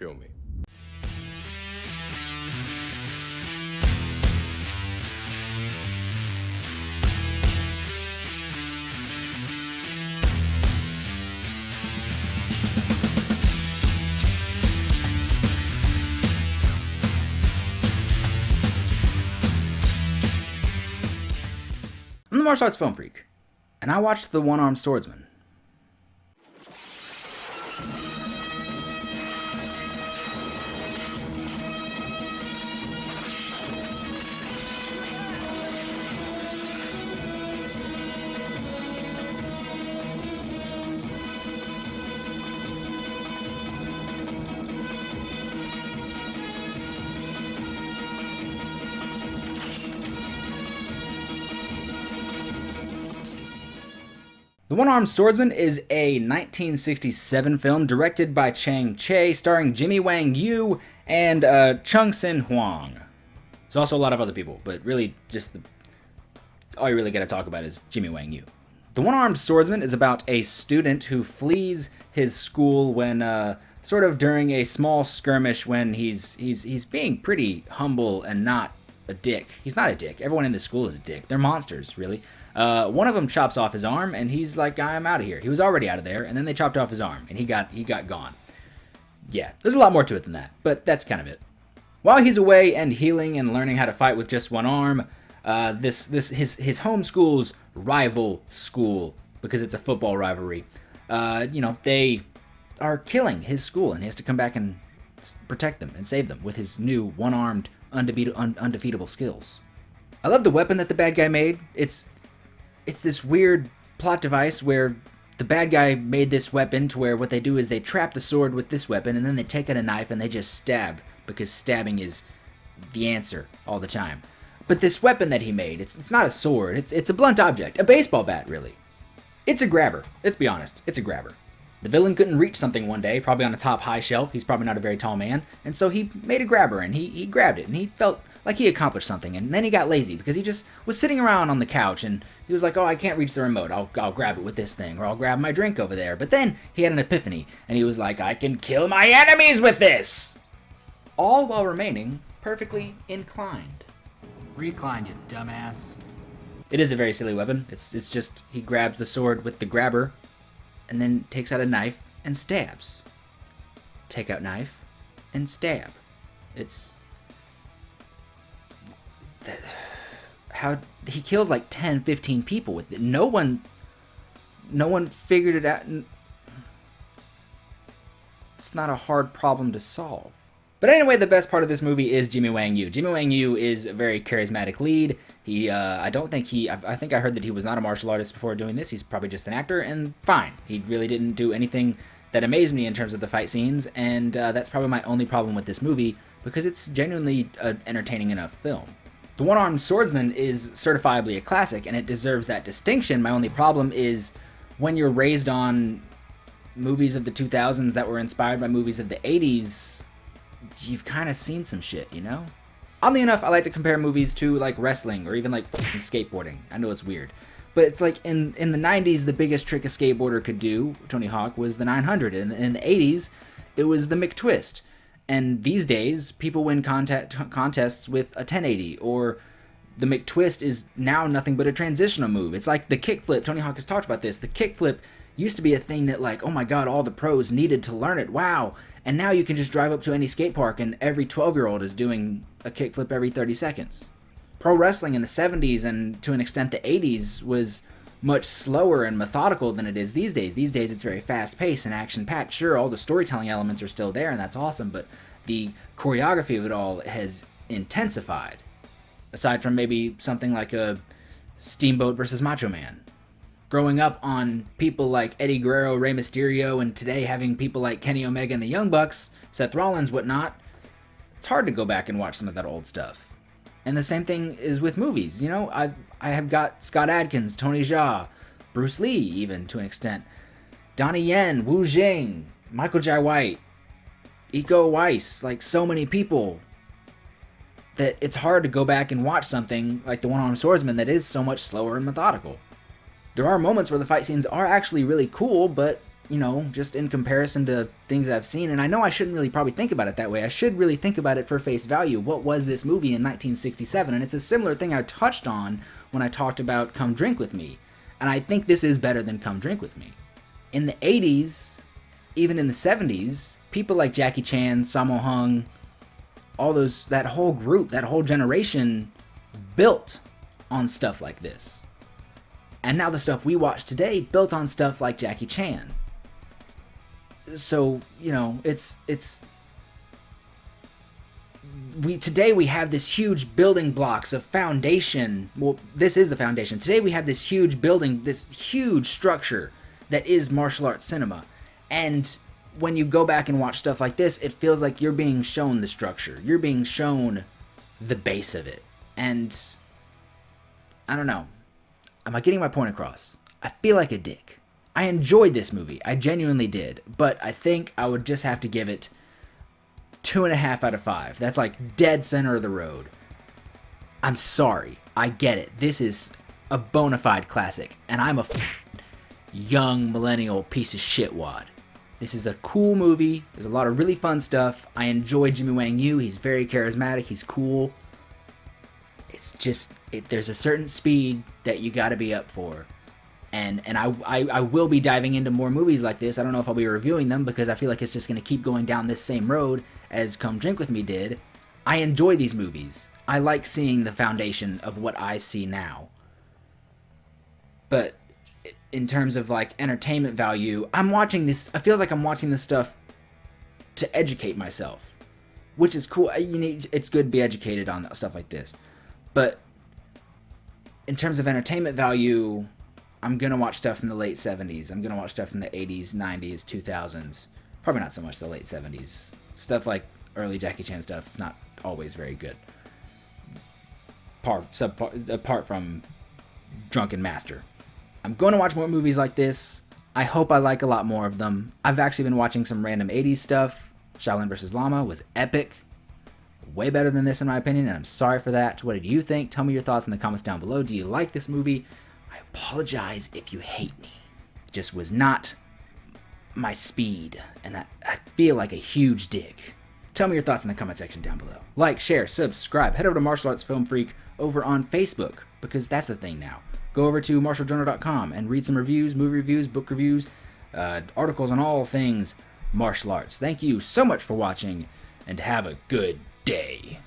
kill me. I'm the martial arts film freak, and I watched The One-Armed Swordsman. The One-Armed Swordsman is a 1967 film directed by Chang Che, starring Jimmy Wang Yu and Chung Sin Huang. There's also a lot of other people, but really just all you really got to talk about is Jimmy Wang Yu. The One-Armed Swordsman is about a student who flees his school when sort of during a small skirmish when he's being pretty humble and not a dick. He's not a dick. Everyone in the school is a dick. They're monsters, really. One of them chops off his arm, and he's like, I'm out of here. He was already out of there, and then they chopped off his arm, and he got gone. Yeah, there's a lot more to it than that, but that's kind of it. While he's away and healing and learning how to fight with just one arm, his home school's rival school, because it's a football rivalry, they are killing his school, and he has to come back and protect them and save them with his new one-armed, undefeatable skills. I love the weapon that the bad guy made. It's this weird plot device where the bad guy made this weapon to where what they do is they trap the sword with this weapon and then they take out a knife and they just stab because stabbing is the answer all the time. But this weapon that he made, it's not a sword, it's a blunt object, a baseball bat really. It's a grabber, let's be honest, it's a grabber. The villain couldn't reach something one day, probably on a top high shelf, he's probably not a very tall man, and so he made a grabber and he grabbed it and he felt like he accomplished something, and then he got lazy because he just was sitting around on the couch and he was like, oh, I can't reach the remote, I'll grab it with this thing, or I'll grab my drink over there. But then he had an epiphany and he was like, I can kill my enemies with this! All while remaining perfectly inclined. Recline, you dumbass. It is a very silly weapon. It's just he grabs the sword with the grabber and then takes out a knife and stabs. Take out knife and stab. It's how he kills like 10, 15 people with it. No one figured it out. It's not a hard problem to solve. But anyway, the best part of this movie is Jimmy Wang Yu. Jimmy Wang Yu is a very charismatic lead. I think I heard that he was not a martial artist before doing this. He's probably just an actor, and fine. He really didn't do anything that amazed me in terms of the fight scenes, and that's probably my only problem with this movie, because it's genuinely an entertaining enough film. The One-Armed Swordsman is certifiably a classic, and it deserves that distinction. My only problem is when you're raised on movies of the 2000s that were inspired by movies of the 80s, you've kind of seen some shit, you know? Oddly enough, I like to compare movies to, like, wrestling or even, like, fucking skateboarding. I know it's weird. But it's like, in the 90s, the biggest trick a skateboarder could do, Tony Hawk, was the 900. And in the 80s, it was the McTwist. And these days, people win contests with a 1080, or the McTwist is now nothing but a transitional move. It's like the kickflip. Tony Hawk has talked about this. The kickflip used to be a thing that, like, oh my god, all the pros needed to learn it. Wow. And now you can just drive up to any skate park and every 12-year-old is doing a kickflip every 30 seconds. Pro wrestling in the 70s and to an extent the 80s was much slower and methodical than it is these days. These days it's very fast-paced and action-packed. Sure, all the storytelling elements are still there and that's awesome, but the choreography of it all has intensified. Aside from maybe something like a Steamboat versus Macho Man. Growing up on people like Eddie Guerrero, Rey Mysterio, and today having people like Kenny Omega and the Young Bucks, Seth Rollins, whatnot, it's hard to go back and watch some of that old stuff. And the same thing is with movies, you know? I have got Scott Adkins, Tony Jaa, Bruce Lee, even to an extent, Donnie Yen, Wu Jing, Michael Jai White, Iko Uwais, like so many people that it's hard to go back and watch something like The One-Armed Swordsman that is so much slower and methodical. There are moments where the fight scenes are actually really cool, but just in comparison to things I've seen. And I know I shouldn't really probably think about it that way. I should really think about it for face value. What was this movie in 1967? And it's a similar thing I touched on when I talked about Come Drink With Me. And I think this is better than Come Drink With Me. In the 80s, even in the 70s, people like Jackie Chan, Sammo Hung, that whole group, that whole generation built on stuff like this. And now the stuff we watch today built on stuff like Jackie Chan. So, today we have this huge building blocks of foundation. Well, this is the foundation. Today we have this huge building, this huge structure that is martial arts cinema. And when you go back and watch stuff like this, it feels like you're being shown the structure. You're being shown the base of it. And I don't know. Am I getting my point across? I feel like a dick. I enjoyed this movie. I genuinely did. But I think I would just have to give it 2.5 out of 5. That's like dead center of the road. I'm sorry. I get it. This is a bona fide classic. And I'm a young millennial piece of shit wad. This is a cool movie. There's a lot of really fun stuff. I enjoy Jimmy Wang Yu. He's very charismatic. He's cool. It's just, there's a certain speed that you got to be up for. And I will be diving into more movies like this. I don't know if I'll be reviewing them because I feel like it's just going to keep going down this same road as Come Drink With Me did. I enjoy these movies. I like seeing the foundation of what I see now. But in terms of like entertainment value, I'm watching this. It feels like I'm watching this stuff to educate myself, which is cool. It's good to be educated on stuff like this. But in terms of entertainment value, I'm going to watch stuff from the late 70s. I'm going to watch stuff from the 80s, 90s, 2000s. Probably not so much the late 70s. Stuff like early Jackie Chan stuff, it's not always very good. Apart from Drunken Master. I'm going to watch more movies like this. I hope I like a lot more of them. I've actually been watching some random 80s stuff. Shaolin vs. Llama was epic. Way better than this in my opinion, and I'm sorry for that. What did you think? Tell me your thoughts in the comments down below. Do you like this movie? I apologize if you hate me. It just was not my speed, and I feel like a huge dick. Tell me your thoughts in the comment section down below. Like, share, subscribe. Head over to Martial Arts Film Freak over on Facebook, because that's the thing now. Go over to martialjournal.com and read some reviews, movie reviews, book reviews, articles on all things martial arts. Thank you so much for watching, and have a good day.